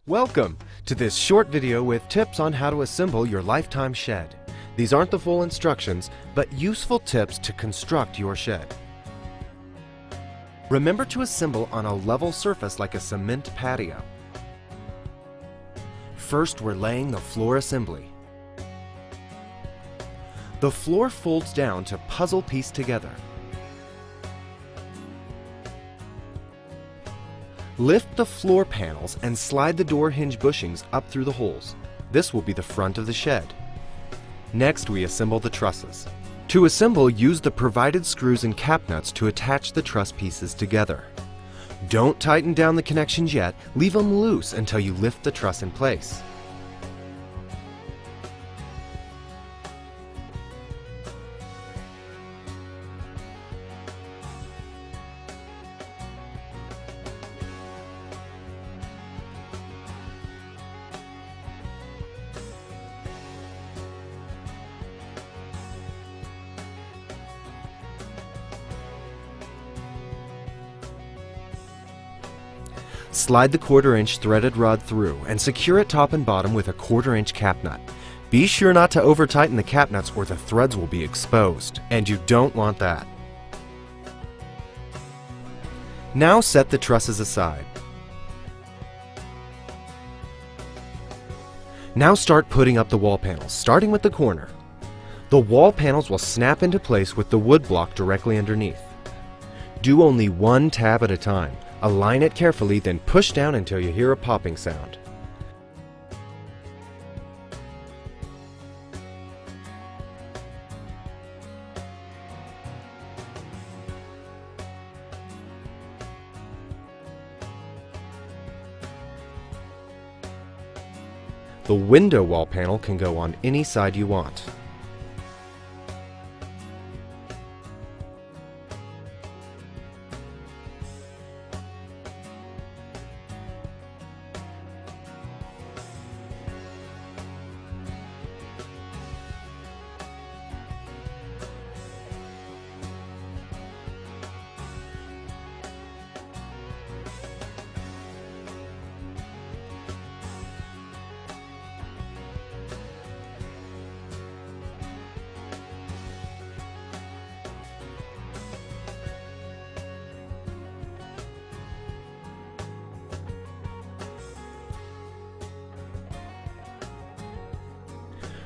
Welcome to this short video with tips on how to assemble your Lifetime shed. These aren't the full instructions, but useful tips to construct your shed. Remember to assemble on a level surface like a cement patio. First, we're laying the floor assembly. The floor folds down to puzzle piece together. Lift the floor panels and slide the door hinge bushings up through the holes. This will be the front of the shed. Next, we assemble the trusses. To assemble, use the provided screws and cap nuts to attach the truss pieces together. Don't tighten down the connections yet, leave them loose until you lift the truss in place. Slide the 1/4-inch threaded rod through and secure it top and bottom with a 1/4-inch cap nut. Be sure not to over tighten the cap nuts or the threads will be exposed, and you don't want that. Now set the trusses aside. Now start putting up the wall panels, starting with the corner. The wall panels will snap into place with the wood block directly underneath. Do only one tab at a time. Align it carefully, then push down until you hear a popping sound. The window wall panel can go on any side you want.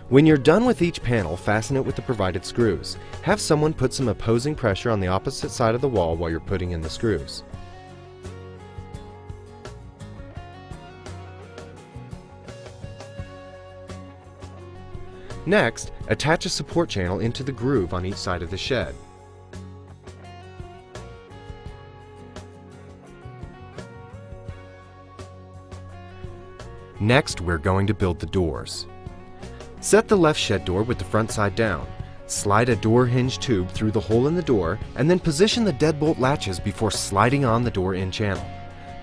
When you're done with each panel, fasten it with the provided screws. Have someone put some opposing pressure on the opposite side of the wall while you're putting in the screws. Next, attach a support channel into the groove on each side of the shed. Next, we're going to build the doors. Set the left shed door with the front side down. Slide a door hinge tube through the hole in the door and then position the deadbolt latches before sliding on the door end channel.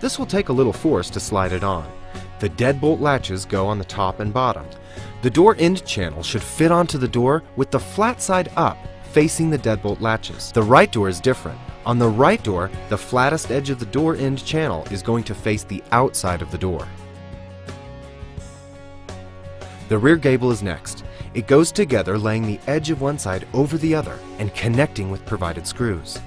This will take a little force to slide it on. The deadbolt latches go on the top and bottom. The door end channel should fit onto the door with the flat side up, facing the deadbolt latches. The right door is different. On the right door, the flattest edge of the door end channel is going to face the outside of the door. The rear gable is next. It goes together, laying the edge of one side over the other and connecting with provided screws.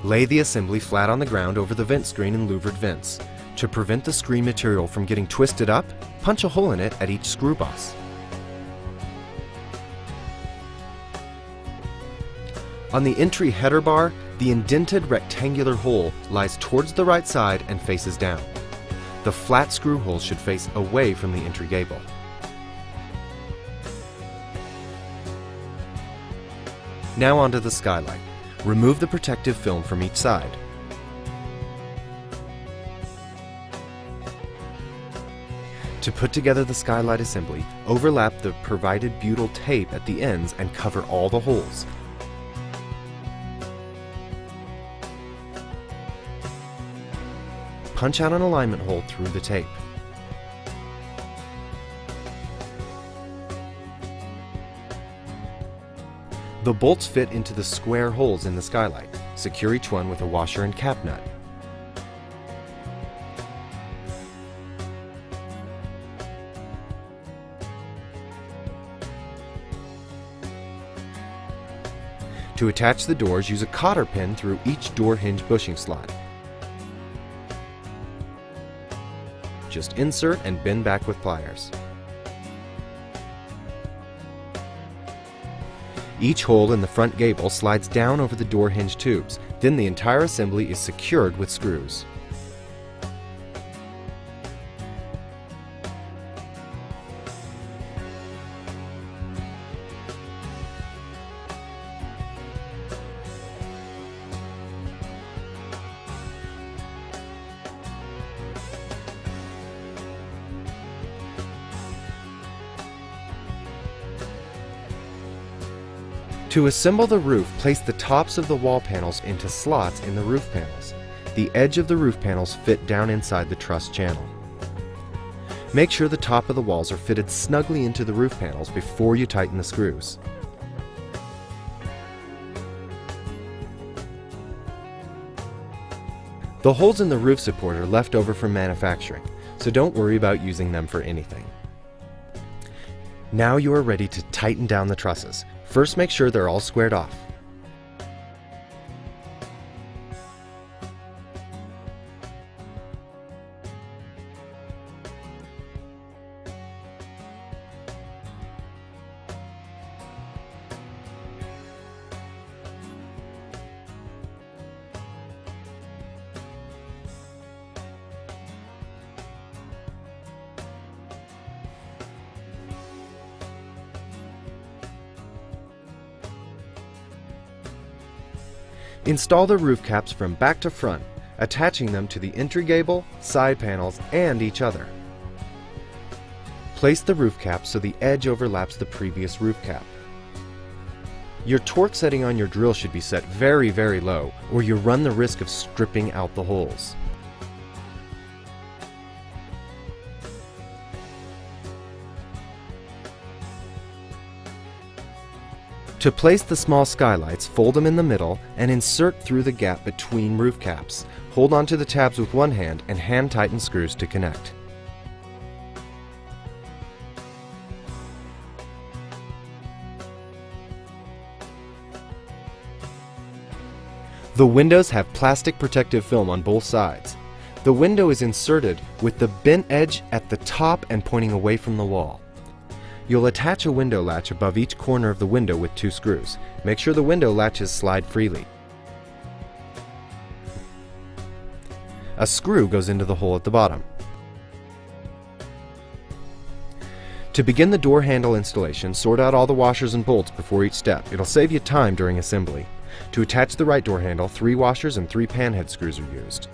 Lay the assembly flat on the ground over the vent screen and louvered vents. To prevent the screen material from getting twisted up, punch a hole in it at each screw boss. On the entry header bar, the indented rectangular hole lies towards the right side and faces down. The flat screw holes should face away from the entry gable. Now onto the skylight. Remove the protective film from each side. To put together the skylight assembly, overlap the provided butyl tape at the ends and cover all the holes. Punch out an alignment hole through the tape. The bolts fit into the square holes in the skylight. Secure each one with a washer and cap nut. To attach the doors, use a cotter pin through each door hinge bushing slot. Just insert and bend back with pliers. Each hole in the front gable slides down over the door hinge tubes, then the entire assembly is secured with screws. To assemble the roof, place the tops of the wall panels into slots in the roof panels. The edge of the roof panels fit down inside the truss channel. Make sure the top of the walls are fitted snugly into the roof panels before you tighten the screws. The holes in the roof support are left over from manufacturing, so don't worry about using them for anything. Now you are ready to tighten down the trusses. First, make sure they're all squared off. Install the roof caps from back to front, attaching them to the entry gable, side panels, and each other. Place the roof cap so the edge overlaps the previous roof cap. Your torque setting on your drill should be set very, very low, or you run the risk of stripping out the holes. To place the small skylights, fold them in the middle and insert through the gap between roof caps. Hold onto the tabs with one hand and hand tighten screws to connect. The windows have plastic protective film on both sides. The window is inserted with the bent edge at the top and pointing away from the wall. You'll attach a window latch above each corner of the window with 2 screws. Make sure the window latches slide freely. A screw goes into the hole at the bottom. To begin the door handle installation, sort out all the washers and bolts before each step. It'll save you time during assembly. To attach the right door handle, 3 washers and 3 panhead screws are used.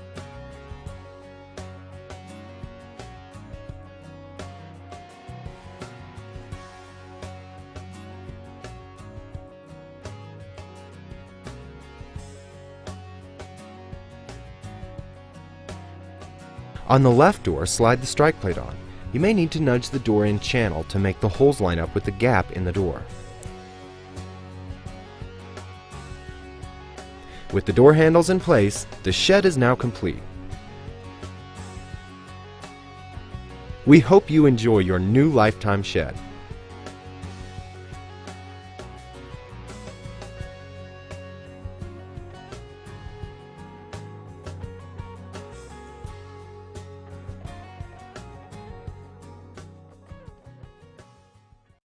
On the left door, slide the strike plate on. You may need to nudge the door in channel to make the holes line up with the gap in the door. With the door handles in place, the shed is now complete. We hope you enjoy your new Lifetime shed.